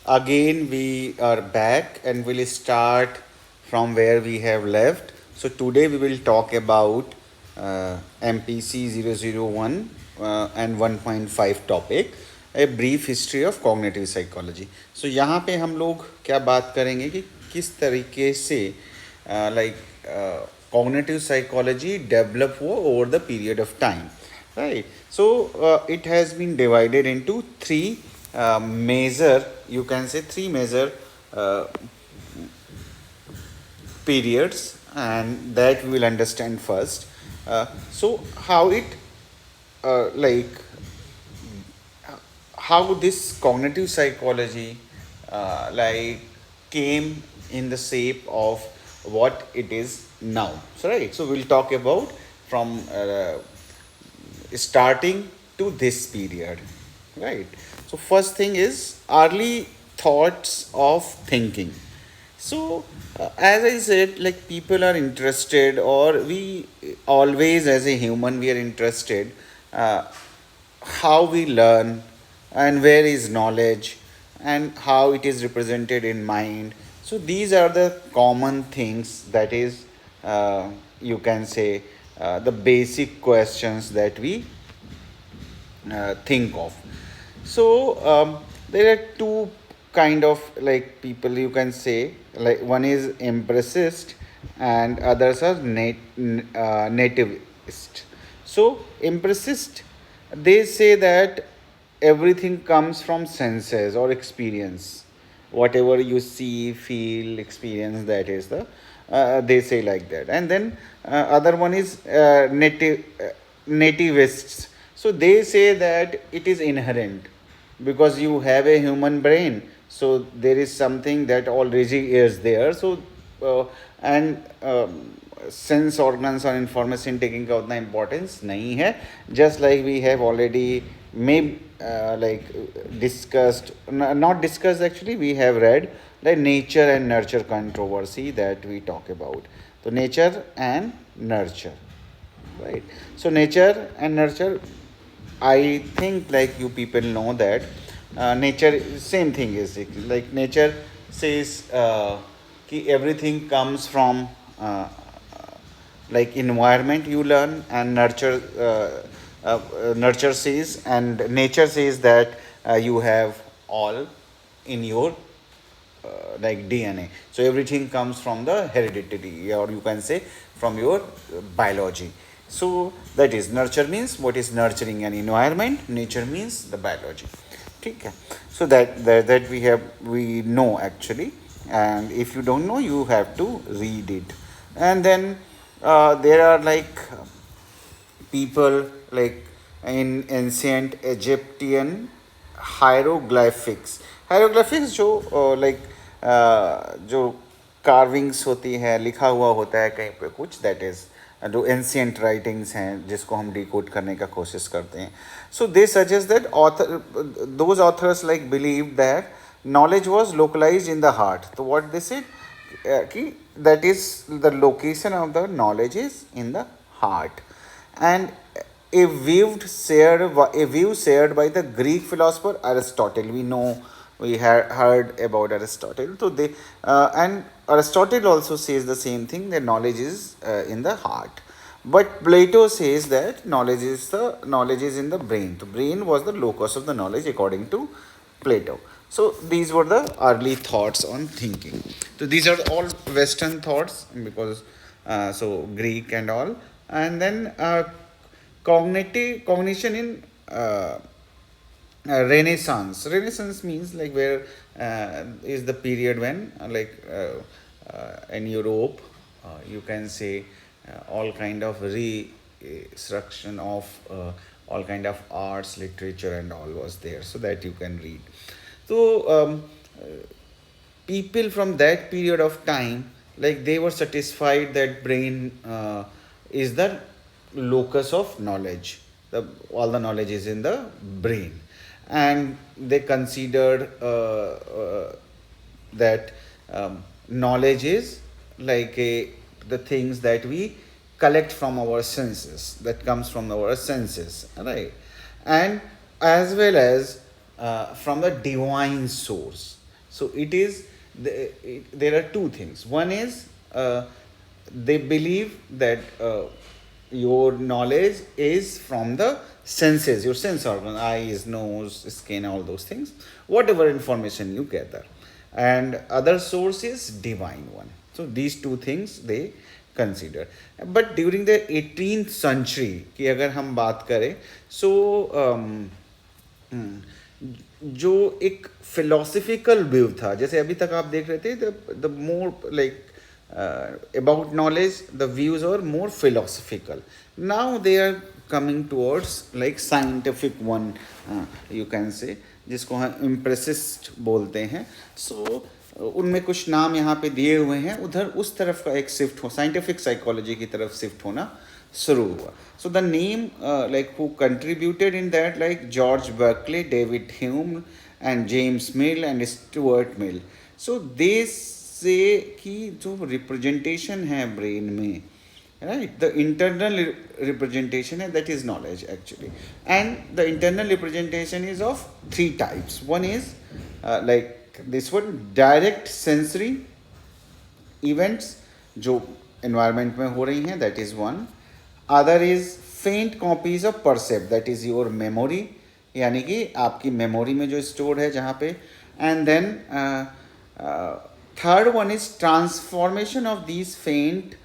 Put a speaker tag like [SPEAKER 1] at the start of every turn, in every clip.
[SPEAKER 1] Again, we are back and we'll start from where we have left. So, today we will talk about MPC 001 and 1.5 topic, a brief history of cognitive psychology. So, यहाँ पे हम लोग क्या बात करेंगे कि किस तरीके से like cognitive psychology develop over the period of time, right? So it has been divided into three major, you can say three major uh, periods, and that we will understand first. So how it like how this cognitive psychology like came in the shape of what it is now. So right, so we'll talk about from starting to this period, right? So first thing is early thoughts of thinking. So as I said, like people are interested, or we always as a human we are interested uh, how we learn and where is knowledge and how it is represented in mind. So these are the common things that is you can say the basic questions that we think of. So there are two kind of like people, you can say, like one is empiricist and others are nativist. So empiricist, they say that everything comes from senses or experience. Whatever you see, feel, experience, that is the they say like that. And then other one is nativists. So they say that it is inherent because you have a human brain, so there is something that already is there. So and sense organs और information taking का उतना importance नहीं है. Just like we have already may like discussed, not discussed actually, we have read the nature and nurture controversy that we talk about. So nature and nurture, right? So nature and nurture, I think like you people know that nature same thing is like nature says कि everything comes from like environment you learn, and nurture says, and nature says that you have all in your like DNA. So everything comes from the heredity, or you can say from your biology. So that is nurture means what is nurturing an environment, nature means the biology. ठीक है. So that we know actually, and if you don't know you have to read it. And then there are like people like in ancient Egyptian hieroglyphics जो like जो carvings होती है, लिखा हुआ होता है कहीं पे कुछ, that is जो एंशियंट राइटिंग्स हैं जिसको हम डिकोड करने का कोशिश करते हैं. So they suggest that author those authors like believe that knowledge was localize in the heart. तो व्हाट दिस इट कि that is the location of the knowledge is in the heart. And a view shared by the Greek philosopher Aristotle. We know, we had heard about Aristotle. So they and Aristotle also says the same thing, that knowledge is in the heart. But Plato says that knowledge is in the brain. The brain was the locus of the knowledge according to Plato. So these were the early thoughts on thinking. So these are all Western thoughts because so Greek and all. And then cognition in Renaissance. Renaissance means like where is the period when in Europe you can say all kind of reconstruction of all kind of arts, literature and all was there, so that you can read. So people from that period of time, like they were satisfied that brain is the locus of knowledge. All the knowledge is in the brain, and they considered that knowledge is like the things that we collect from our senses, that comes from our senses, right? And as well as from the divine source. So it is there are two things. One is they believe that your knowledge is from the senses, your sense organ, eyes, nose, skin, all those things, whatever information you gather. And other source is divine one. So these two things they consider. But during the 18th century की अगर हम बात करें, so जो एक philosophical view था, जैसे अभी तक आप देख रहे थे, the more like about knowledge, the views are more philosophical. Now they are coming towards like scientific one, you can say, जिसको हम इम्प्रेसिस्ट बोलते हैं. सो उनमें कुछ नाम यहाँ पे दिए हुए हैं, उधर उस तरफ का एक शिफ्ट हो, साइंटिफिक साइकोलॉजी की तरफ शिफ्ट होना शुरू हुआ. So the name like who contributed in that, like George Berkeley, David Hume and James Mill and Stuart Mill. So they say कि जो रिप्रेजेंटेशन है ब्रेन में, right, the internal representation that is knowledge actually, and the internal representation is of three types. One is like this one, direct sensory events जो environment में हो रही हैं, that is one. Other is faint copies of percept, that is your memory, यानी कि आपकी memory में जो stored है जहाँ पे. And then third one is transformation of these faint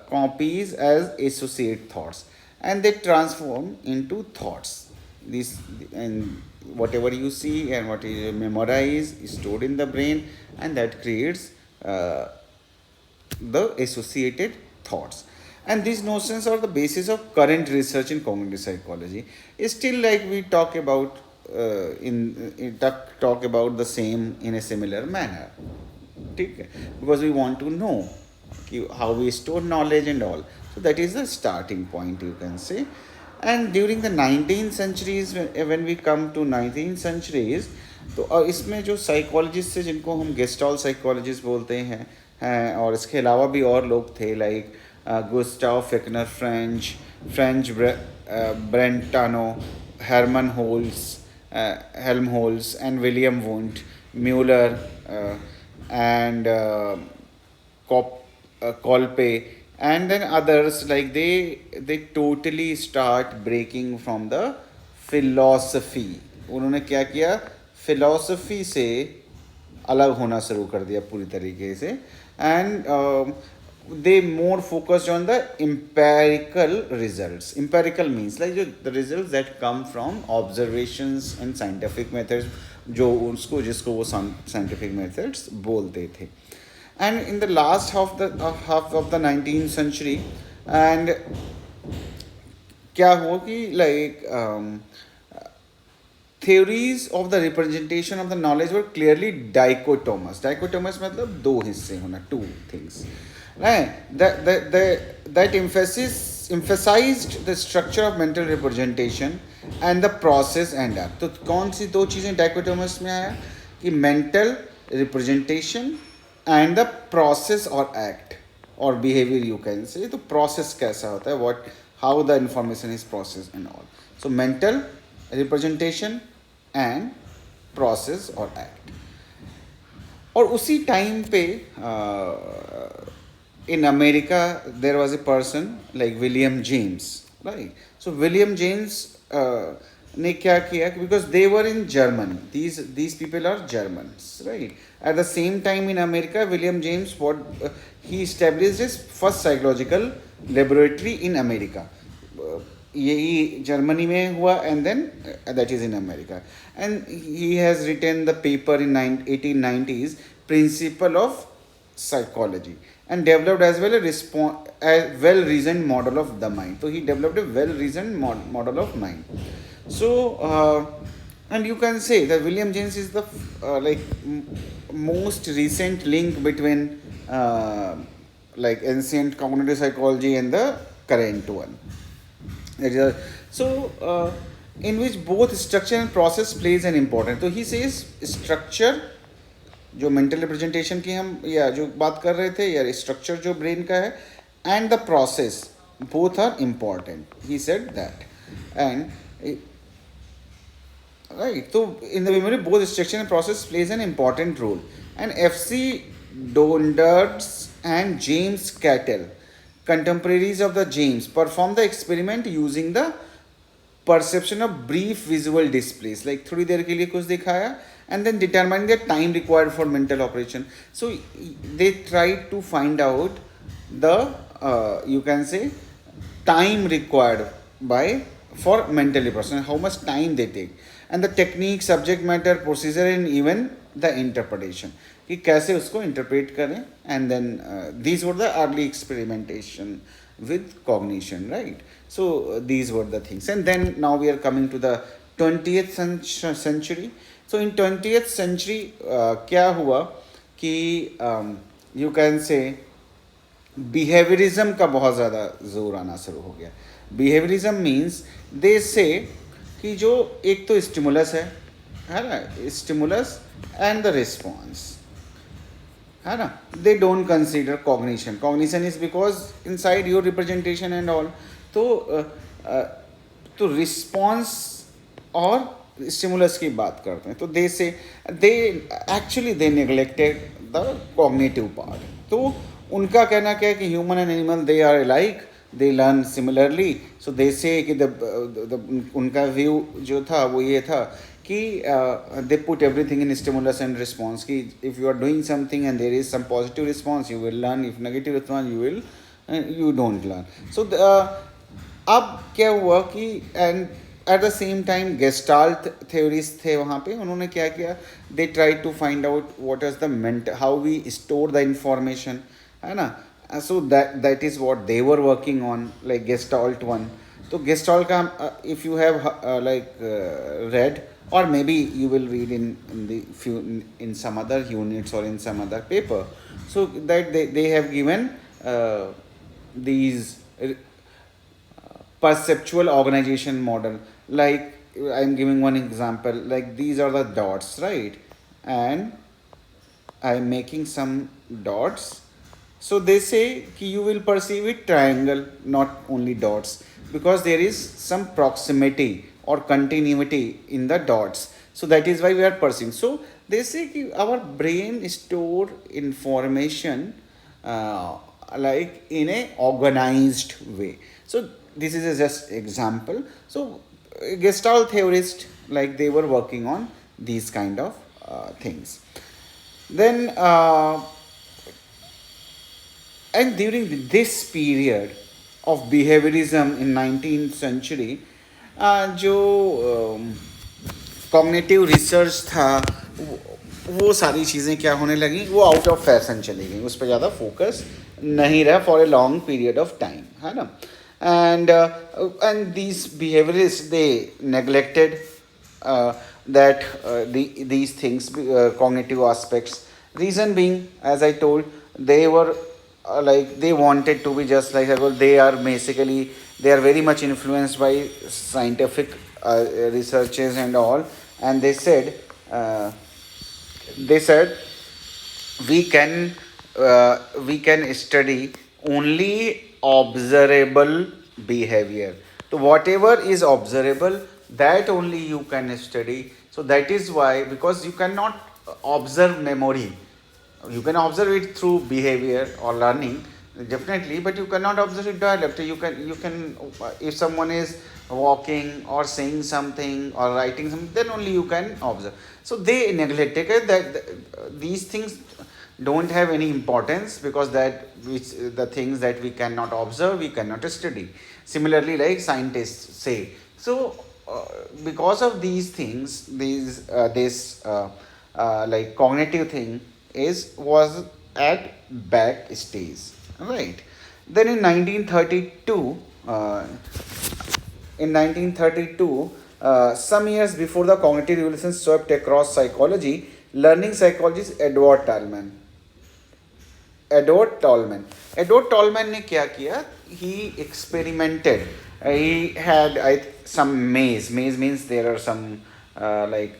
[SPEAKER 1] copies as associate thoughts, and they transform into thoughts. This, and whatever you see and what you memorize is stored in the brain, and that creates the associated thoughts. And these notions are the basis of current research in cognitive psychology. It's still like we talk about talk about the same in a similar manner, because we want to know how we store knowledge and all. So that is the starting point, you can say. And during the 19th centuries, when we come to 19th centuries, तो इसमें जो psychologist थे जिनको हम Gestalt psychologist बोलते हैं और इसके अलावा भी और लोग थे, like Gustav Fechner Franz Brentano, Hermann Helmholtz and William Wundt, Muller and Kolpe, and then others, like they totally start breaking from the philosophy. उन्होंने क्या किया, philosophy से अलग होना शुरू कर दिया पूरी तरीके से. And they more focused on the empirical results. Empirical means like the results that come from observations and scientific methods, जो उसको जिसको वो scientific methods बोलते थे. And in the last half of the 19th century, and क्या हुआ कि like theories of the representation of the knowledge were clearly dichotomous. Dichotomous मतलब दो हिस्से होना, two things, right? That emphasized the structure of mental representation and the process and act. तो कौन सी दो चीज़ें dichotomous में आया कि mental representation and the process or act or behavior, you can say. तो process कैसा होता है, what, how the information is processed and all. So mental representation and process or act. और उसी टाइम पे in America there was a person like William James, right? So William James ने क्या किया, because they were in Germany, these people are Germans, right? At the same time in America, William James he established his first psychological laboratory in America. यही Germany में हुआ, and then that is in America. And he has written the paper in 1890s, Principle of Psychology, and developed as well a well-reasoned model of the mind. So he developed a well-reasoned model of mind. So and you can say that William James is the like most recent link between like ancient cognitive psychology and the current one. So in which both structure and process plays an important. So he says structure जो mental representation की हम या जो बात कर रहे थे, या structure जो brain का है, and the process, both are important. He said that. And Right. So in the memory, both instruction and process plays an important role. And FC Dondards and James Cattell, contemporaries of the James, performed the experiment using the perception of brief visual displays, like थोड़ी देर के लिए कुछ दिखाया, and then determine the time required for mental operation. So they tried to find out the you can say time required by for mentally person, how much time they take, and the technique, subject matter, procedure, and even the interpretation, कि कैसे उसको interpret करें. And then these were the early experimentation with cognition, right? So these were the things. And then now we are coming to the 20th century. So in 20th century क्या हुआ कि you can say behaviourism का बहुत ज़्यादा जोर आना शुरू हो गया. बिहेवियरिज्म मीन्स दे से कि जो एक तो स्टिमुलस है ना, स्टिमुलस एंड द रिस्पॉन्स, है ना, they don't consider cognition. Cognition is because inside your representation and all. तो रिस्पॉन्स और स्टिमुलस की बात करते हैं तो they actually they neglected the cognitive part. तो उनका कहना क्या है कि human and animal they are like, they learn similarly. So they say कि उनका व्यू जो था वो ये था कि they put everything in stimulus and response, कि if you are doing something and there is some positive response you will learn, if negative response you don't learn. So अब क्या हुआ कि and at the same time Gestalt theorist थे वहाँ पे. उन्होंने क्या किया, they try to find out what is the meant how we store the information, है ना. So that is what they were working on, like gestalt one. तो gestalt का if you have like red or maybe you will read in the few in some other units or in some other paper, so that they have given these perceptual organization model. Like I am giving one example, like these are the dots, right, and I am making some dots. So they say ki you will perceive it triangle, not only dots, because there is some proximity or continuity in the dots. So that is why we are perceiving. So they say ki our brain store information like in a organized way. So this is a just example. So Gestalt theorists, like they were working on these kind of things. Then and during this period of behaviorism in 19th century, जो cognitive research था वो सारी चीज़ें क्या होने लगी, वो out of fashion चली गई, उस पर ज़्यादा फोकस नहीं रहा for a long period of time, है ना. And these behaviourist they neglected that these things, cognitive aspects. Reason being, as I told, they were like they wanted to be just like they are basically, they are very much influenced by scientific researches and all. And they said we can study only observable behavior. So whatever is observable, that only you can study. So that is why, because you cannot observe memory, you can observe it through behavior or learning, definitely, but you cannot observe it dialect. You can if someone is walking or saying something or writing something, then only you can observe. So they neglected that these things don't have any importance, because that which the things that we cannot observe, we cannot study. Similarly, like scientists say. So because of these things, this like cognitive thing was at back stage, right. Then in 1932, some years before the cognitive revolution swept across psychology, learning psychologist Edward Tolman ने क्या किया, he experimented. He had some maze means there are some like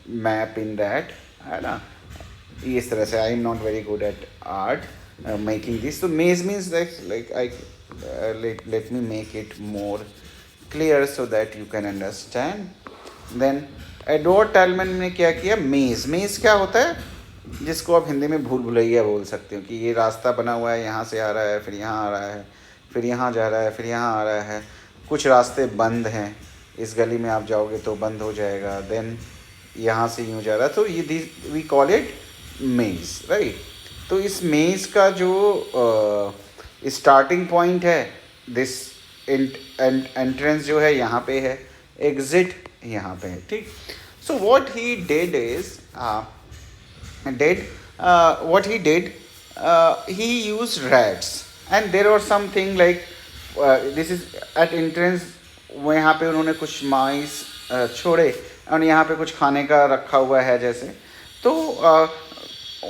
[SPEAKER 1] map in that, है ना. इस तरह से, I am not very good at art making this. So maze means like I let me make it more clear so that you can understand. Then Edward Tolman ने क्या किया, मेज, मेज क्या होता है, जिसको आप हिंदी में भूल भुलैया बोल सकते हो, कि ये रास्ता बना हुआ है, यहाँ से आ रहा है, फिर यहाँ आ रहा है, फिर यहाँ जा रहा है, फिर यहाँ आ रहा है, कुछ रास्ते बंद हैं, इस गली में आप जाओगे तो बंद हो जाएगा, देन यहाँ से यूँ जा रहा है, तो ये वी कॉल इट मेज, राइट। तो इस मेज का जो स्टार्टिंग पॉइंट है, दिस एंट्रेंस जो है यहाँ पे है, एग्जिट यहाँ पे है, ठीक। So what he did is what he did, he used rats, and there was something like this is at entrance, वो यहाँ पे उन्होंने कुछ माइस छोड़े, और यहाँ पे कुछ खाने का रखा हुआ है जैसे, तो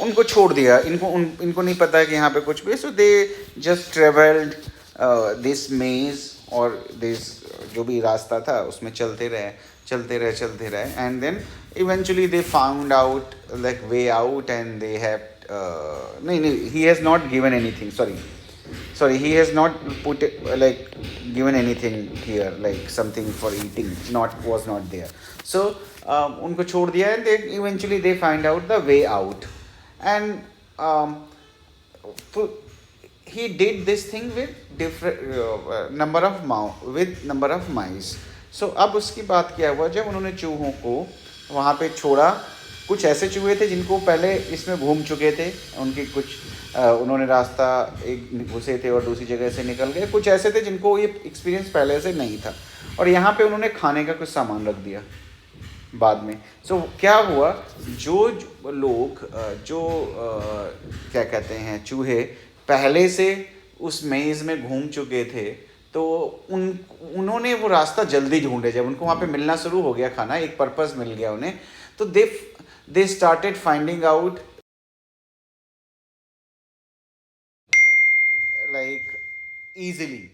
[SPEAKER 1] उनको छोड़ दिया, इनको नहीं पता है कि यहाँ पे कुछ भी, सो दे जस्ट ट्रेवल्ड दिस मेज, और दिस जो भी रास्ता था उसमें चलते रहे, and then eventually they found out like way out, and they have no, he has not given anything, sorry, he has not put like given anything here, like something for eating, was not there, so unko chhod diya, and then eventually they find out the way out, and he did this thing with different number of mice. So अब उसकी बात क्या हुआ, जब उन्होंने चूहों को वहाँ पे छोड़ा, कुछ ऐसे चूहे थे जिनको पहले इसमें घूम चुके थे, उनकी कुछ उन्होंने रास्ता एक घुसे थे और दूसरी जगह से निकल गए, कुछ ऐसे थे जिनको ये एक्सपीरियंस पहले से नहीं था, और यहाँ पे उन्होंने खाने का कुछ सामान रख दिया बाद में। सो क्या हुआ, जो लोग क्या कहते हैं, चूहे पहले से उस मेज़ में घूम चुके थे, तो उन्होंने वो रास्ता जल्दी ढूंढे, जब उनको वहाँ पे मिलना शुरू हो गया खाना, एक पर्पस मिल गया उन्हें, तो they started finding out like easily,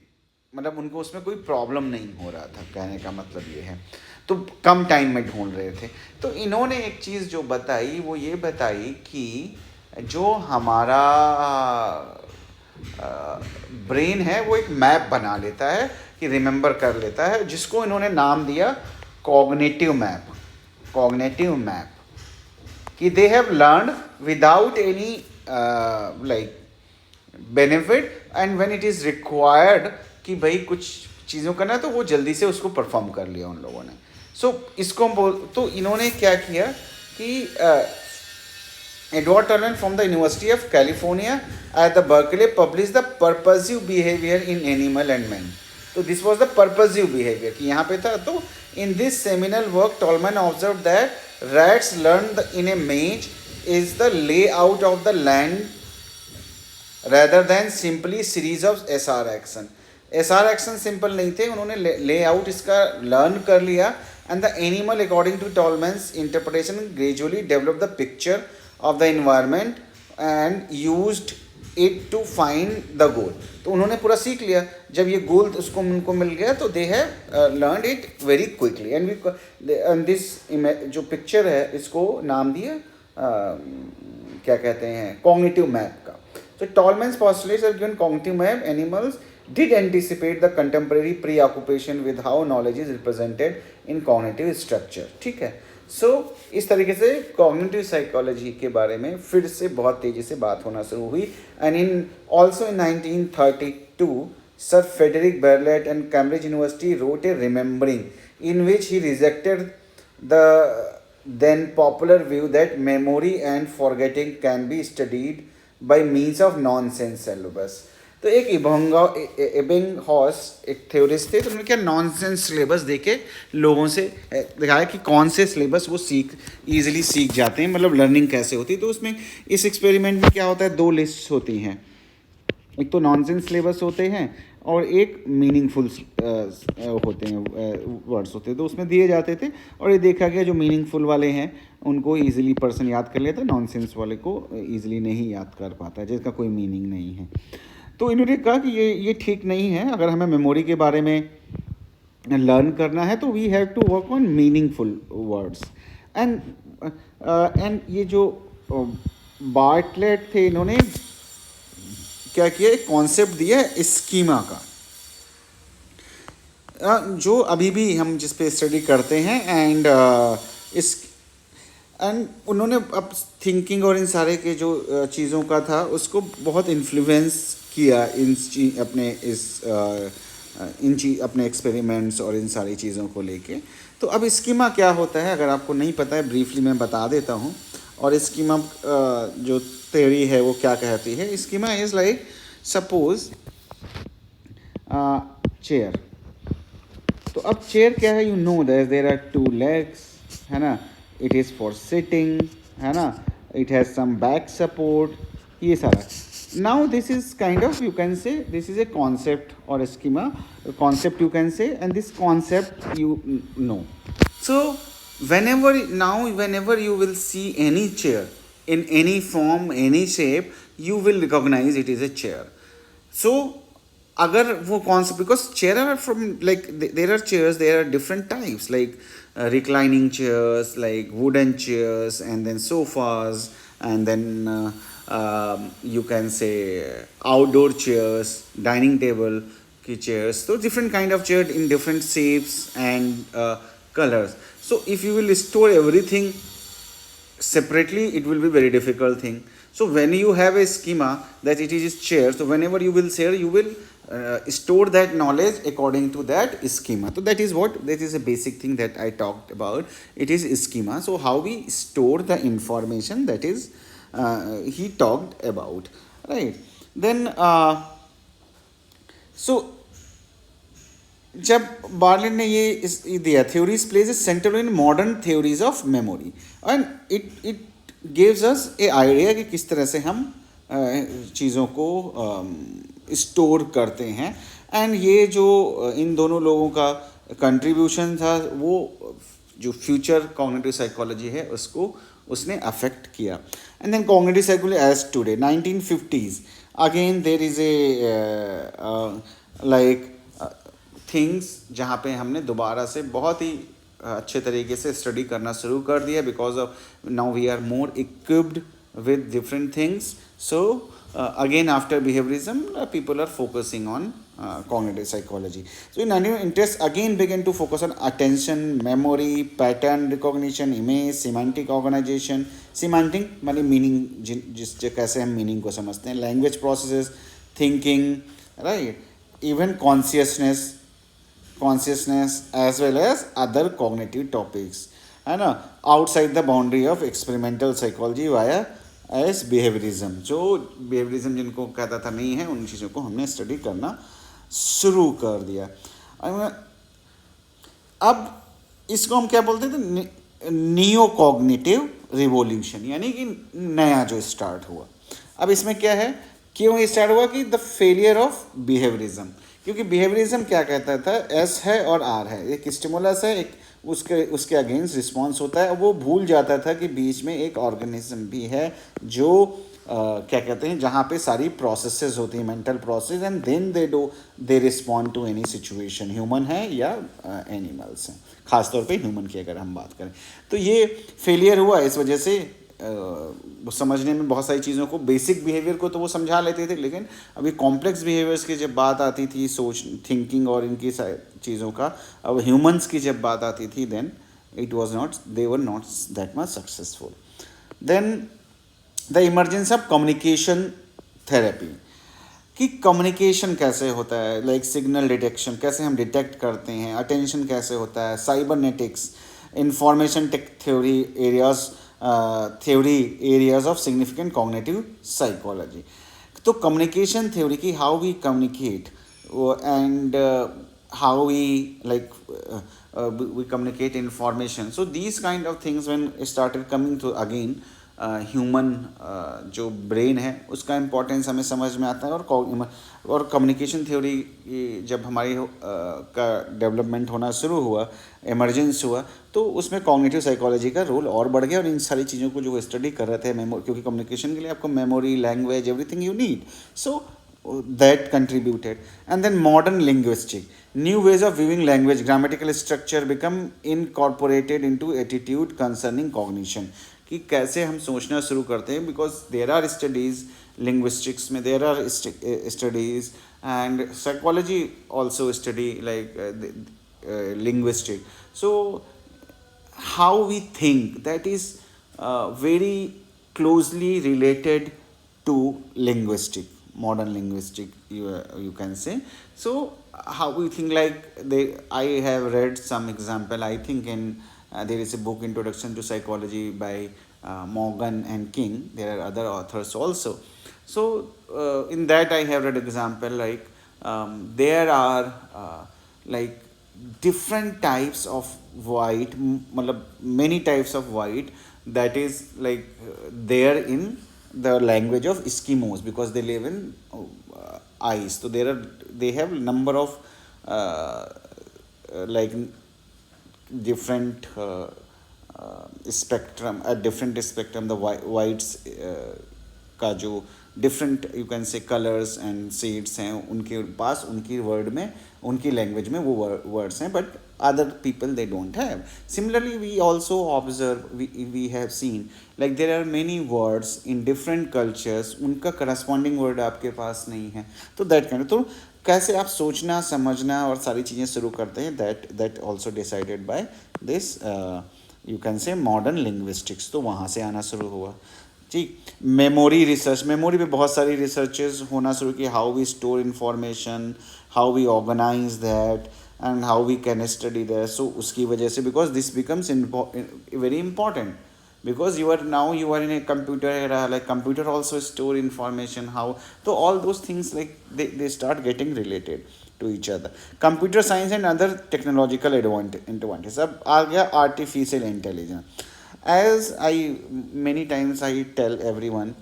[SPEAKER 1] मतलब उनको उसमें कोई प्रॉब्लम नहीं हो रहा था, कहने का मतलब ये है, तो कम टाइम में ढूंढ रहे थे। तो इन्होंने एक चीज़ जो बताई, वो ये बताई कि जो हमारा ब्रेन है वो एक मैप बना लेता है, कि रिमेंबर कर लेता है, जिसको इन्होंने नाम दिया कॉग्निटिव मैप, कि they have learn without any like benefit, and when it is required कि भाई कुछ चीज़ों का ना, तो वो जल्दी से उसको परफॉर्म कर लिया उन लोगों ने। सो इसको तो इन्होंने क्या किया कि Edward Turner from the University of California at the Berkeley published the purposive behavior in animal and man. So this was the purposive behavior कि यहाँ पे था। तो in this seminal work, Tolman observed that rats learned in a maze is the layout of the land rather than simply series of SR action. SR action simple नहीं थे, उन्होंने layout इसका learn कर लिया, and the animal according to Tolman's interpretation gradually developed the picture of the environment and used it to find the goal. तो उन्होंने पूरा सीख लिया, जब ये गोल उसको उनको मिल गया, तो they have learned it very quickly, and this जो पिक्चर है इसको नाम दिया क्या कहते हैं, कॉग्निटिव मैप का। So Tolman's postulates have given cognitive map animals did anticipate the contemporary preoccupation with how knowledge is represented in cognitive structure. ठीक है। सो इस तरीके से कॉग्निटिव साइकोलॉजी के बारे में फिर से बहुत तेज़ी से बात होना शुरू हुई, and in also in 1932 Sir Frederic Bartlett and Cambridge University wrote a remembering in which he rejected the then popular view that memory and forgetting can be studied by means of nonsense syllables. तो एक Ebbinghaus एक theorist थे, तो उन्होंने क्या nonsense syllabus देके लोगों से दिखाया कि कौन से सिलेबस वो ईजिली सीख जाते हैं, मतलब लर्निंग कैसे होती है। तो उसमें इस एक्सपेरिमेंट में क्या होता है, दो लिस्ट्स होती हैं, एक तो नॉनसेंस सिलेबस होते हैं और एक मीनिंगफुल होते हैं, वर्ड्स होते हैं, तो उसमें दिए जाते थे, और ये देखा गया जो मीनिंगफुल वाले हैं उनको ईजिली पर्सन याद कर लेता है, नॉनसेंस वाले को ईजिली नहीं याद कर पाता, जिसका कोई मीनिंग नहीं है। तो इन्होंने कहा कि ये ठीक नहीं है, अगर हमें मेमोरी के बारे में लर्न करना है तो we have to work on meaningful words, and ये जो बार्टलेट थे, इन्होंने क्या किया, एक कॉन्सेप्ट दिया स्कीमा का। जो अभी भी हम जिस पे स्टडी करते हैं एंड इस एंड उन्होंने अब थिंकिंग और इन सारे के जो चीज़ों का था उसको बहुत इन्फ्लुएंस किया अपने अपने एक्सपेरिमेंट्स और इन सारी चीज़ों को लेके। तो अब स्कीमा क्या होता है, अगर आपको नहीं पता है ब्रीफली मैं बता देता हूँ। और स्कीमा जो थ्योरी है वो क्या कहती है, schema is like suppose chair. तो अब चेयर क्या है, you know that there are two legs, है ना, इट इज़ फॉर सिटिंग, है ना, it has some back support, ये सारा। Now this is kind of, you can say this is a concept और schema concept you can say, and this concept you know. So whenever you will see any chair in any form, any shape, you will recognize it is a chair. So अगर वो कौन सा, because chair are from like there are chairs, there are different types like reclining chairs, like wooden chairs, and then sofas, and then you can say outdoor chairs, dining table ki chairs. So different kind of chair in different shapes and colors. So if you will store everything separately, it will be very difficult thing. So when you have a schema that it is chair, so whenever you will share, you will store that knowledge according to that schema. So that is a basic thing that I talked about. It is schema. So how we store the information, that is he talked about, right? Then so जब Berlin ने ये दिया, theories plays a centre in modern theories of memory, and it gives us A idea कि किस तरह से हम चीज़ों को स्टोर करते हैं। एंड ये जो इन दोनों लोगों का कंट्रीब्यूशन था, वो जो फ्यूचर कॉग्निटिव साइकोलॉजी है उसको उसने अफेक्ट किया। And then cognitive psychology as today 1950s, again there is a like things जहाँ पे हमने दोबारा से बहुत ही अच्छे तरीके से स्टडी करना शुरू कर दिया, because of now we are more equipped with different things. So again after behaviorism, people are focusing on cognitive psychology. So in interest again began to focus on attention, memory, pattern recognition, image, semantic organization. Semantic माने meaning, जिस कैसे हम meaning को समझते हैं, language processes, thinking, right, even consciousness as well as other cognitive topics, है ना, outside the boundary of experimental psychology via S behaviourism. जो बिहेवियरिज्म जिनको कहता था नहीं है, उन चीज़ों को हमने स्टडी करना शुरू कर दिया। अब इसको हम क्या बोलते थे, नियो कॉग्निटिव रिवॉल्यूशन, यानी कि नया जो स्टार्ट हुआ। अब इसमें क्या है, क्यों ये स्टार्ट हुआ कि द फेलियर ऑफ बिहेवियरिज्म, क्योंकि बिहेवियरिज्म क्या कहता था, एस है और आर है, एक स्टिमुलस है, एक उसके अगेंस्ट रिस्पॉन्स होता है। वो भूल जाता था कि बीच में एक ऑर्गेनिज्म भी है जो क्या कहते हैं, जहाँ पे सारी प्रोसेसेस होती हैं, mental process, and then they respond to any situation, human है या एनिमल्स हैं, खासतौर पे ह्यूमन की अगर हम बात करें। तो ये फेलियर हुआ, इस वजह से समझने में बहुत सारी चीज़ों को, बेसिक बिहेवियर को तो वो समझा लेते थे, लेकिन अभी कॉम्प्लेक्स बिहेवियर्स की जब बात आती थी, सोच, थिंकिंग और इनकी चीज़ों का, अब ह्यूमंस की जब बात आती थी, then they were not that much successful. Then the emergence of communication therapy, कि कम्युनिकेशन कैसे होता है, लाइक सिग्नल डिटेक्शन कैसे हम डिटेक्ट करते हैं, अटेंशन कैसे होता है, cybernetics, information tech theory areas of significant cognitive psychology. तो कम्युनिकेशन थ्योरी की how we communicate and how we we communicate information. So these kind of things when started coming to again human जो brain है उसका importance हमें समझ में आता है। और कम्युनिकेशन थ्योरी जब हमारी का डेवलपमेंट होना शुरू हुआ, इमर्जेंस हुआ, तो उसमें कॉग्निटिव साइकोलॉजी का रोल और बढ़ गया। और इन सारी चीज़ों को जो स्टडी कर रहे थे, क्योंकि कम्युनिकेशन के लिए आपको memory, language, everything you need, so that contributed. And then modern linguistic, new ways of viewing language, grammatical structure become incorporated into attitude concerning cognition, कि कैसे हम सोचना शुरू करते हैं, because there are studies linguistics में, there are studies and psychology also study like linguistic. So how we think, that is very closely related to linguistic, modern linguistic, you can say. So how we think, like they, I have read some example, I think in there is a book, Introduction to Psychology by Morgan and King. There are other authors also. So in that I have read example like there are like different types of white, matlab many types of white, that is like there in the language of Eskimos, because they live in ice. So there are, they have number of like different spectrum, a different spectrum, the whites का जो different you can से colours and seeds हैं उनके पास, उनकी word में, उनकी language में वो वर्ड्स हैं, but other people they don't have. Similarly, we also observe, we have seen like there are many words in different cultures, उनका corresponding word आपके पास नहीं है. तो that kind of, तो कैसे आप सोचना समझना और सारी चीज़ें शुरू करते हैं, that also decided by this you can say modern linguistics. तो वहाँ से आना शुरू हुआ. ठीक. मेमोरी रिसर्च, मेमोरी पे बहुत सारी रिसर्चेस होना शुरू की, how we store information, how we organise that and how we can study that. So उसकी वजह से, because this becomes very important, because you are now, you are in a computer era, like computer also store information, how, so all those things like they start getting related to each other. Computer science and other technological advantages. अब आ गया artificial intelligence. As I many times I tell everyone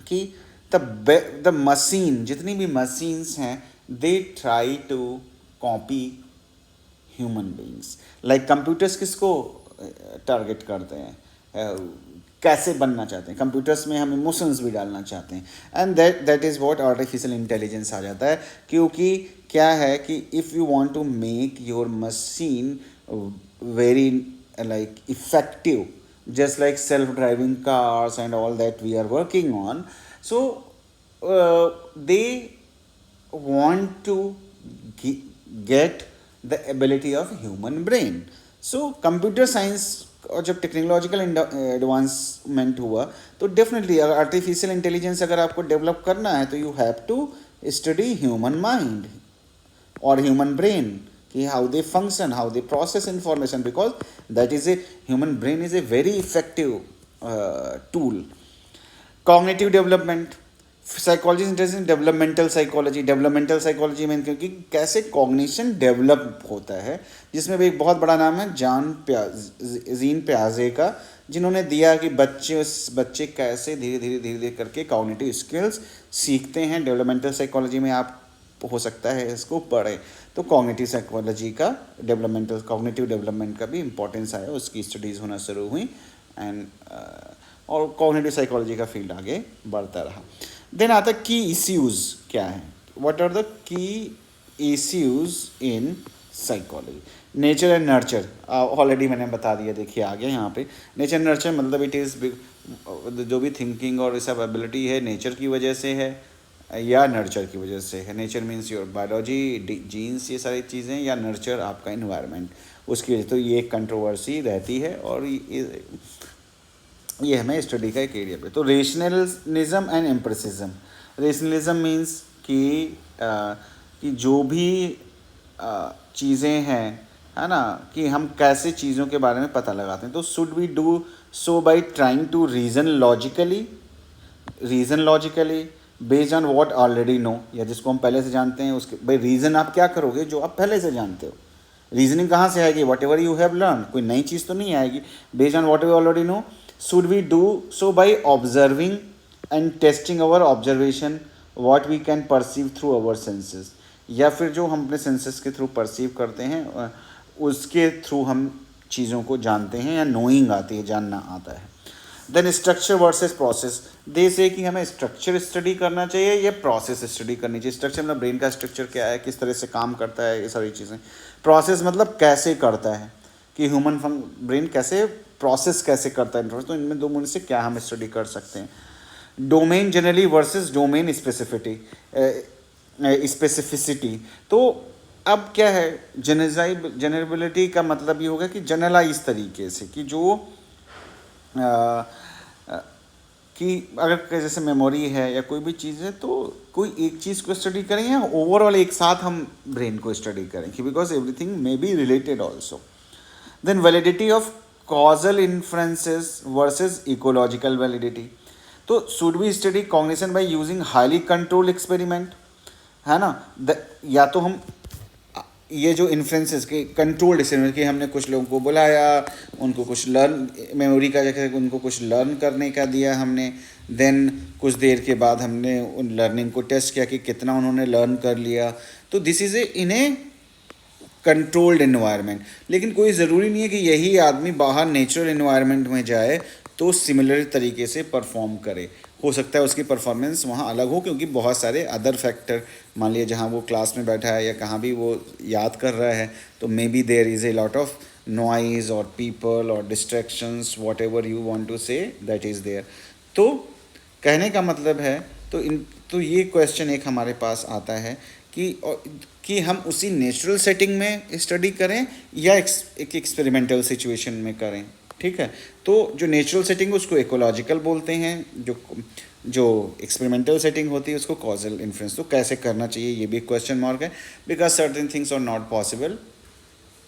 [SPEAKER 1] कि the machine, जितनी भी machines हैं, they try to copy human beings. Like computers किसको target करते हैं, कैसे बनना चाहते हैं, कंप्यूटर्स में हम इमोशंस भी डालना चाहते हैं, and that is what artificial intelligence आ जाता है. क्योंकि क्या है कि if you want to make your machine very like effective, just like self-driving cars and all that we are working on. So they want to get the ability of human brain. So computer science और जब technological advancement हुआ तो definitely अगर artificial intelligence अगर आपको develop करना है तो you have to study human mind और ह्यूमन ब्रेन, कि how they function, how they process information, because that is a human brain is a very effective tool. Cognitive development, psychology interesting, developmental psychology में, क्योंकि कैसे cognition develop होता है, जिसमें भी एक बहुत बड़ा नाम है जीन पियाजे का, जिन्होंने दिया कि बच्चे कैसे धीरे धीरे करके कॉग्निटिव स्किल्स सीखते हैं. डेवलपमेंटल साइकोलॉजी में आप हो सकता है इसको पढ़ें. तो कॉग्निटिव साइकोलॉजी का कॉग्निटिव डेवलपमेंट का भी इंपॉर्टेंस आया, उसकी स्टडीज़ होना शुरू हुई, एंड और कॉग्निटिव साइकोलॉजी का फील्ड आगे बढ़ता रहा. देन आता की इश्यूज़ क्या हैं, what are the key issues in psychology. Nature and nurture already मैंने बता दिया, देखिए आगे यहाँ पे नेचर नर्चर मतलब इट इज़ जो भी थिंकिंग और सब एबिलिटी है नेचर की वजह से है या नर्चर की वजह से है. Nature means your biology, genes, ये सारी चीज़ें, या नर्चर आपका इन्वायरमेंट, उसकी वजह. तो ये एक कंट्रोवर्सी रहती है और ये हमें स्टडी का एक एरिया पे. तो rationalism and empiricism. Rationalism means कि जो भी चीज़ें हैं, है ना, कि हम कैसे चीज़ों के बारे में पता लगाते हैं. तो should we do so by trying to reason logically based on what already know, या जिसको हम पहले से जानते हैं उसके. भाई रीज़न आप क्या करोगे जो आप पहले से जानते हो. रीजनिंग कहाँ से आएगी, whatever you have learn, कोई नई चीज़ तो नहीं आएगी. Based on what we already know. Should we do so by observing and testing our observation what we can perceive through our senses, या फिर जो हम अपने सेंसेस के थ्रू परसीव करते हैं उसके थ्रू हम चीज़ों को जानते हैं, या नोइंग आती है, जानना आता है. Then structure versus process. They say कि हमें स्ट्रक्चर स्टडी करना चाहिए या प्रोसेस स्टडी करनी चाहिए. स्ट्रक्चर मतलब ब्रेन का स्ट्रक्चर क्या है, किस तरह से काम करता है, ये सारी चीज़ें. प्रोसेस मतलब कैसे करता है, कि ह्यूमन ब्रेन कैसे प्रोसेस कैसे करता है. तो इनमें दो में से क्या हम स्टडी कर सकते हैं. Domain generally versus domain स्पेसिफिटी. Specificity. तो अब क्या है, जनरबिलिटी का मतलब ये होगा कि जनरलाइज तरीके से, कि जो अ, अ, कि अगर जैसे मेमोरी है या कोई भी चीज़ है, तो कोई एक चीज़ को स्टडी करें या ओवरऑल एक साथ हम ब्रेन को स्टडी करें, कि because everything may be related also. Then validity of causal inferences versus ecological validity. तो should be study cognition by using highly controlled experiment, है ना। या तो हम ये जो इन्फ्लुएंसेस के कंट्रोल्ड एक्सपेरिमेंट, कि हमने कुछ लोगों को बुलाया, उनको कुछ लर्न, मेमोरी का जैसे उनको कुछ लर्न करने का दिया हमने, देन कुछ देर के बाद हमने उन लर्निंग को टेस्ट किया कि कितना उन्होंने लर्न कर लिया। तो this is in A controlled environment. लेकिन कोई ज़रूरी नहीं है कि यही आदमी बाहर नेचुरल इन्वायरमेंट में जाए तो सिमिलर तरीके से परफॉर्म करे। हो सकता है उसकी परफॉर्मेंस वहाँ अलग हो, क्योंकि बहुत सारे अदर फैक्टर, मान लिया जहाँ वो क्लास में बैठा है या कहाँ भी वो याद कर रहा है, तो maybe there is a lot of noise और पीपल और distractions, whatever you want to say, that is there. तो कहने का मतलब है, तो ये क्वेश्चन एक हमारे पास आता है कि हम उसी नेचुरल सेटिंग में स्टडी करें या एक एक्सपेरिमेंटल सिचुएशन में करें। ठीक है, तो जो नेचुरल सेटिंग उसको इकोलॉजिकल बोलते हैं, जो एक्सपेरिमेंटल सेटिंग होती है उसको कॉजल इन्फ्लुएंस। तो कैसे करना चाहिए, ये भी क्वेश्चन मार्क है, because certain things are not possible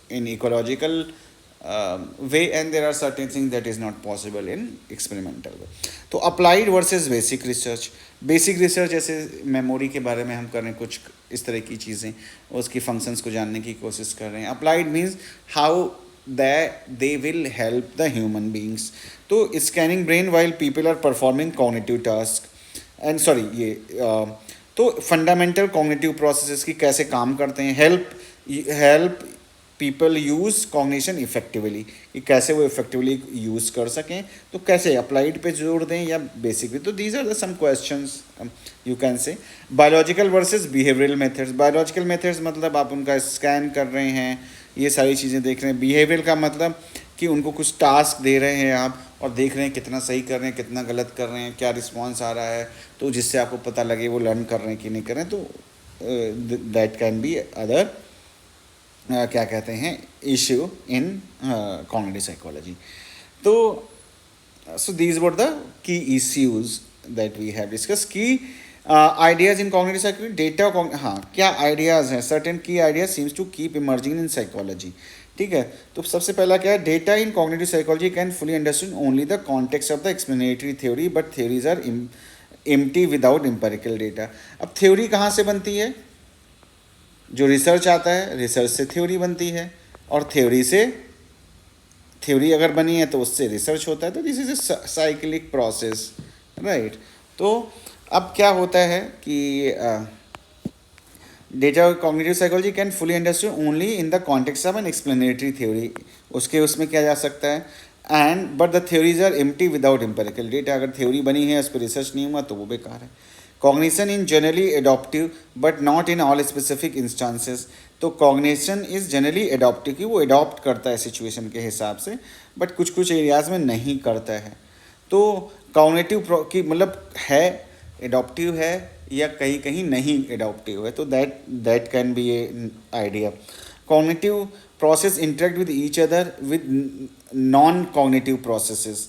[SPEAKER 1] in ecological way and there are certain things that is not possible in experimental way. तो applied versus basic research, basic research जैसे memory के बारे में हम कर रहे हैं, कुछ इस तरह की चीज़ें, उसकी फंक्शंस को जानने की कोशिश कर रहे हैं। Applied means how they will help the human beings. तो scanning brain while people are performing cognitive task and sorry ये तो फंडामेंटल कॉग्निटिव प्रोसेसेस की कैसे काम करते हैं, help people use cognition effectively, कि कैसे वो इफेक्टिवली यूज़ कर सकें। तो कैसे अप्लाइड पे जोड़ दें या बेसिक पे। तो these are the some questions you can say. Biological versus behavioural methods. Biological methods मतलब आप उनका स्कैन कर रहे हैं, ये सारी चीज़ें देख रहे हैं। बिहेवियर का मतलब कि उनको कुछ टास्क दे रहे हैं आप और देख रहे हैं कितना सही कर रहे हैं, कितना गलत कर रहे हैं, क्या रिस्पॉन्स आ रहा है, तो जिससे आपको पता लगे वो लर्न कर रहे हैं कि नहीं कर रहे हैं। तो दैट कैन बी अदर क्या कहते हैं इश्यू इन कॉग्निटिव साइकोलॉजी। तो so these were the key issues that we have discuss. Key ideas in cognitive psychology, data, हाँ क्या आइडियाज़ हैं, certain key ideas seems to keep emerging in psychology. ठीक है, तो सबसे पहला क्या है, data in cognitive psychology can fully understand only the context of the explanatory theory, but theories are empty without empirical data. अब theory कहाँ से बनती है, जो रिसर्च आता है, रिसर्च से थ्योरी बनती है, और थ्योरी अगर बनी है तो उससे रिसर्च होता है। तो this is a cyclic process, right. तो अब क्या होता है कि data cognitive psychology can fully understand only in the context of an explanatory theory, उसमें किया जा सकता है। And but the theories are empty without empirical data. अगर थ्योरी बनी है उस पर रिसर्च नहीं हुआ तो वो बेकार है। Cognition in generally adaptive but not in all specific instances. तो कॉग्निशन इज़ जनरली एडॉप्टिव, कि वो एडॉप्ट करता है सिचुएशन के हिसाब से, बट कुछ कुछ एरियाज में नहीं करता है। तो कॉग्निटिव की मतलब है एडॉप्टिव है या कहीं कहीं नहीं एडॉप्टिव है, तो that can be A idea. Cognitive process interact with each other with non cognitive processes.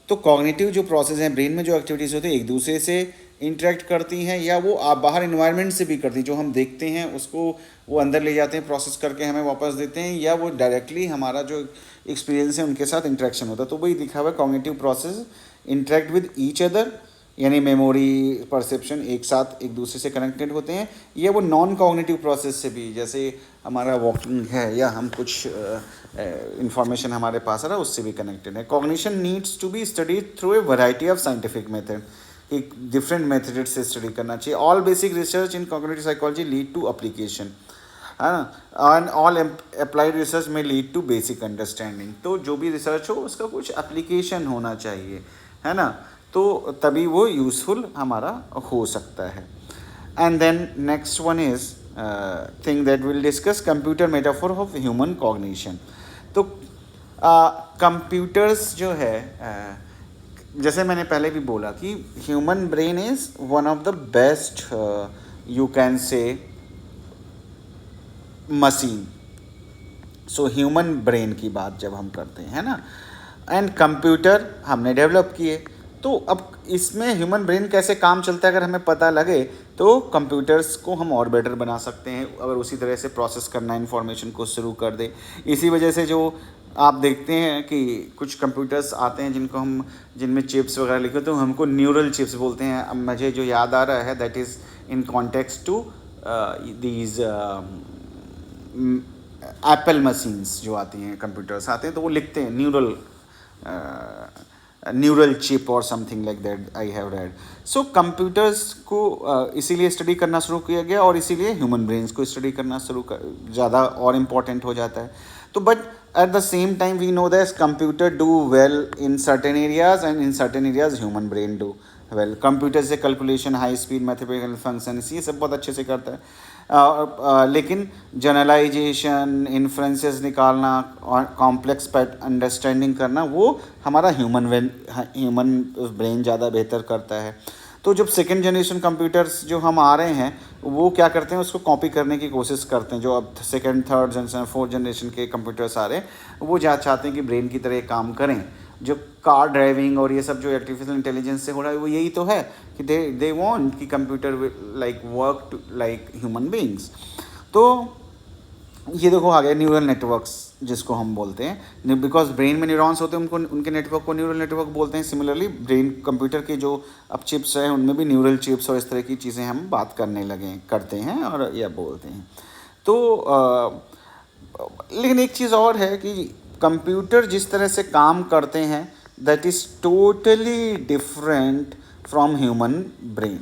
[SPEAKER 1] तो कॉग्निटिव जो प्रोसेस हैं, ब्रेन में जो एक्टिविटीज़ होती है एक दूसरे से इंटरेक्ट करती हैं, या वो आप बाहर इन्वायरमेंट से भी करती हैं। जो हम देखते हैं उसको वो अंदर ले जाते हैं, प्रोसेस करके हमें वापस देते हैं, या वो डायरेक्टली हमारा जो एक्सपीरियंस है उनके साथ इंटरेक्शन होता है। तो वही लिखा हुआ है, cognitive process interact with each other, यानी मेमोरी, परसेप्शन एक साथ एक दूसरे से कनेक्टेड होते हैं, या वो नॉन कॉग्निटिव प्रोसेस से भी, जैसे हमारा वॉकिंग है या हम कुछ इंफॉर्मेशन हमारे पास आ रहा है उससे भी कनेक्टेड है। Cognition needs to be studied through a variety of scientific method, एक डिफरेंट मेथड से स्टडी करना चाहिए। All basic research in cognitive psychology lead to application, है ना, एंड ऑल अप्लाइड रिसर्च में लीड टू बेसिक अंडरस्टैंडिंग। तो जो भी रिसर्च हो उसका कुछ एप्लीकेशन होना चाहिए, है ना, तो तभी वो यूज़फुल हमारा हो सकता है। And then next one is thing that will discuss, computer metaphor of human cognition. तो कंप्यूटर्स जो है जैसे मैंने पहले भी बोला कि human brain is one of the best you can say machine. So human brain की बात जब हम करते हैं, है ना, एंड कंप्यूटर हमने डेवलप किए, तो अब इसमें ह्यूमन ब्रेन कैसे काम चलता है अगर हमें पता लगे तो कंप्यूटर्स को हम और बेटर बना सकते हैं अगर उसी तरह से प्रोसेस करना इन्फॉर्मेशन को शुरू कर दे। इसी वजह से जो आप देखते हैं कि कुछ कंप्यूटर्स आते हैं जिनमें चिप्स वगैरह लिखे, तो हमको न्यूरल चिप्स बोलते हैं। अब मुझे जो याद आ रहा है that is in context to these Apple machines जो आती हैं, कंप्यूटर्स आते हैं, तो वो लिखते हैं न्यूरल चिप और something like that I have read. So computers को इसीलिए स्टडी करना शुरू किया गया और इसीलिए ह्यूमन ब्रेन्स को स्टडी करना ज़्यादा और इम्पॉर्टेंट हो जाता है। तो but at the same time we know that computer do well in certain areas and in certain areas human brain do well. Computer से calculation, high speed mathematical function, ये सब बहुत अच्छे से करता है, लेकिन जनरलाइजेशन, इन्फ्रेंसेस निकालना और कॉम्प्लेक्स पैट अंडरस्टैंडिंग करना वो हमारा ह्यूमन ब्रेन ज़्यादा बेहतर करता है। तो जब सेकेंड जनरेशन कंप्यूटर्स जो हम आ रहे हैं वो क्या करते हैं, उसको कॉपी करने की कोशिश करते हैं। जो अब second, third generation, fourth generation के कंप्यूटर्स आ रहे हैं वो चाहते हैं कि ब्रेन की तरह काम करें। जो कार ड्राइविंग और ये सब जो आर्टिफिशियल इंटेलिजेंस से हो रहा है वो यही तो है कि दे वांट कि computer like work like human beings. तो ये देखो आ गया न्यूरल नेटवर्क्स जिसको हम बोलते हैं, बिकॉज ब्रेन में न्यूरॉन्स होते हैं उनके नेटवर्क को न्यूरल नेटवर्क बोलते हैं। सिमिलरली ब्रेन कंप्यूटर के जो अब चिप्स हैं उनमें भी न्यूरल चिप्स और इस तरह की चीज़ें हम बात करते हैं और या बोलते हैं। तो लेकिन एक चीज़ और है कि कंप्यूटर जिस तरह से काम करते हैं that is totally different from human brain,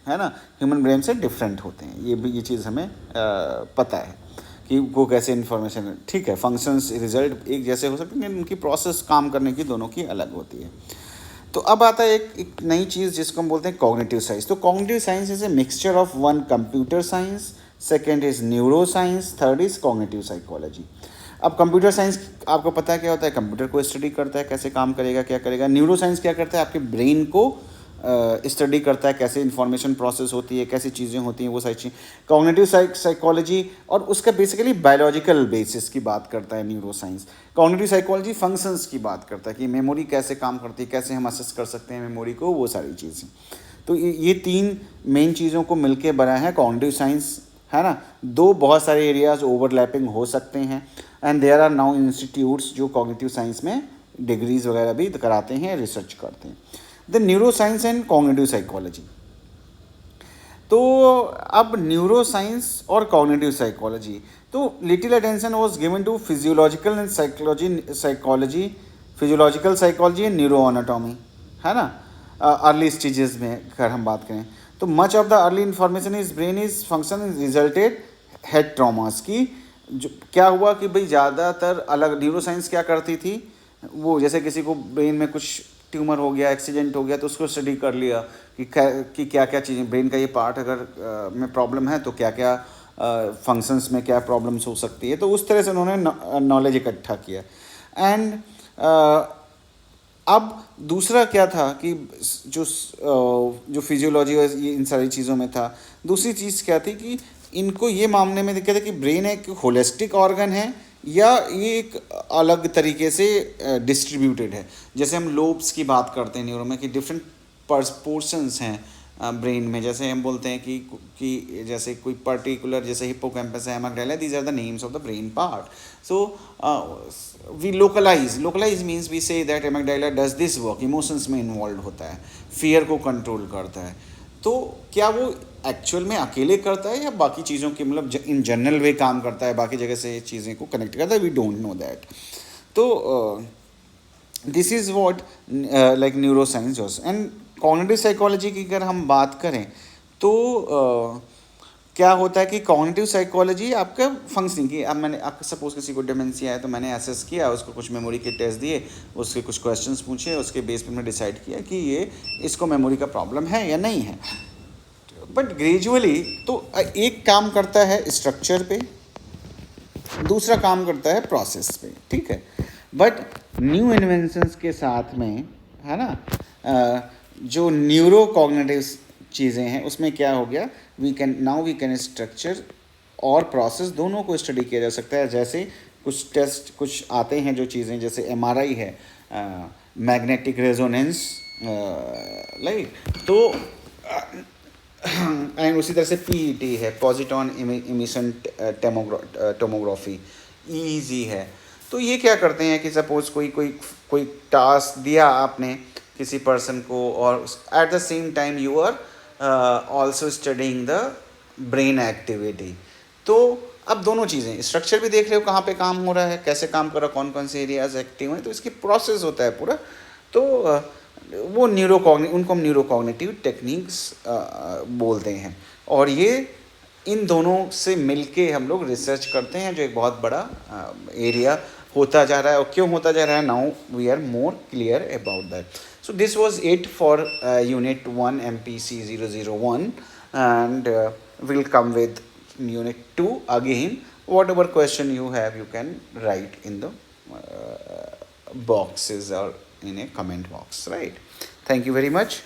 [SPEAKER 1] है ना। ह्यूमन ब्रेन से डिफरेंट होते हैं, ये चीज़ हमें पता है कि वो कैसे इन्फॉर्मेशन, ठीक है, फंक्शंस रिजल्ट एक जैसे हो सकते हैं लेकिन उनकी प्रोसेस काम करने की दोनों की अलग होती है। तो अब आता है एक नई चीज़ जिसको हम बोलते हैं कॉग्निटिव साइंस। तो cognitive science is a mixture of one computer science, second is neuro science, third is cognitive psychology. अब कंप्यूटर साइंस आपको पता है क्या होता है, कंप्यूटर को स्टडी करता है कैसे काम करेगा क्या करेगा। न्यूरो साइंस क्या करता है, आपके ब्रेन को स्टडी करता है कैसे इन्फॉर्मेशन प्रोसेस होती है, कैसी चीज़ें होती हैं, वो सारी चीज़। कॉग्निटिव साइकोलॉजी और उसका बेसिकली बायोलॉजिकल बेसिस की बात करता है neuro science. Cognitive psychology functions की बात करता है कि मेमोरी कैसे काम करती है, कैसे हम असेस कर सकते हैं मेमोरी को, वो सारी चीज़ें। तो ये तीन मेन चीज़ों को मिलके बना है कॉग्निटिव साइंस, है ना। दो बहुत सारे एरियाज ओवरलैपिंग हो सकते हैं and there are now institutes जो कॉग्निटिव साइंस में डिग्रीज वगैरह भी कराते हैं, रिसर्च करते हैं। The neuroscience and cognitive psychology. तो अब न्यूरो साइंस और कॉग्निटिव साइकोलॉजी, तो little attention was given to physiological and physiological psychology and neuroanatomy, है ना। अर्ली स्टेजेस में अगर हम बात करें तो much of the early information is brain is function resulted head traumas की। जो क्या हुआ कि भाई ज़्यादातर अलग न्यूरो साइंस क्या करती थी, वो जैसे किसी को ब्रेन में कुछ ट्यूमर हो गया, एक्सीडेंट हो गया, तो उसको स्टडी कर लिया कि क्या क्या चीज़ें ब्रेन का ये पार्ट अगर में प्रॉब्लम है तो क्या क्या फंक्शंस में क्या प्रॉब्लम्स हो सकती है। तो उस तरह से उन्होंने नॉलेज इकट्ठा किया। एंड अब दूसरा क्या था कि जो फिजियोलॉजी और ये इन सारी चीज़ों में था, दूसरी चीज़ क्या थी कि इनको ये मामले में दिक्कत है कि ब्रेन एक होलिस्टिक ऑर्गन है या ये एक अलग तरीके से डिस्ट्रीब्यूटेड है। जैसे हम लोब्स की बात करते हैं न्यूरो में कि डिफरेंट पोर्शंस हैं ब्रेन में, जैसे हम बोलते हैं कि जैसे कोई पर्टिकुलर जैसे हिप्पोकैम्पस है, amygdala, these are the names of the brain part. So we localise means we say that amygdala does this work, emotions में इन्वॉल्व होता है, फियर को कंट्रोल करता है। तो क्या वो एक्चुअल में अकेले करता है या बाकी चीज़ों की मतलब इन जनरल वे काम करता है, बाकी जगह से चीज़ें को कनेक्ट करता है, वी डोंट नो दैट। तो this is what like neuro science. And cognitive psychology की अगर हम बात करें तो क्या होता है कि कॉग्निटिव साइकोलॉजी आपका फंक्शनिंग की, अब मैंने आप सपोज किसी को डिमेंशिया है तो मैंने एसेस किया, उसको कुछ मेमोरी के टेस्ट दिए, उसके कुछ क्वेश्चंस पूछे, उसके बेस पर मैं डिसाइड किया कि ये इसको मेमोरी का प्रॉब्लम है या नहीं है। बट ग्रेजुअली तो एक काम करता है स्ट्रक्चर पे, दूसरा काम करता है प्रोसेस पे, ठीक है। बट न्यू इन्वेंशंस के साथ में, है ना, जो न्यूरो कॉग्निटिव चीज़ें हैं उसमें क्या हो गया, वी कैन स्ट्रक्चर और प्रोसेस दोनों को स्टडी किया जा सकता है। जैसे कुछ टेस्ट कुछ आते हैं जो चीज़ें, जैसे एमआरआई है, मैग्नेटिक रेजोनेंस, लाइक, तो एंड उसी तरह से पीईटी है, पॉजिट्रॉन इमिशन टोमोग्राफी, ईईजी है। तो ये क्या करते हैं कि सपोज कोई टास्क दिया आपने किसी पर्सन को, और at the same time you are also studying the brain activity. तो अब दोनों चीज़ें, स्ट्रक्चर भी देख रहे हो कहाँ पे काम हो रहा है, कैसे काम कर रहा है, कौन कौन से एरियाज एक्टिव हैं, तो इसकी प्रोसेस होता है पूरा। तो वो उनको हम न्यूरोकॉग्निटिव टेक्निक्स बोलते हैं। और ये इन दोनों से मिलके हम लोग रिसर्च करते हैं, जो एक बहुत बड़ा एरिया होता जा रहा है। और क्यों होता जा रहा है, now we are more clear about that. So this was it for unit 1 MPC 001, and we'll come with unit 2 again. Whatever question you have, you can write in the boxes or in a comment box, right? Thank you very much.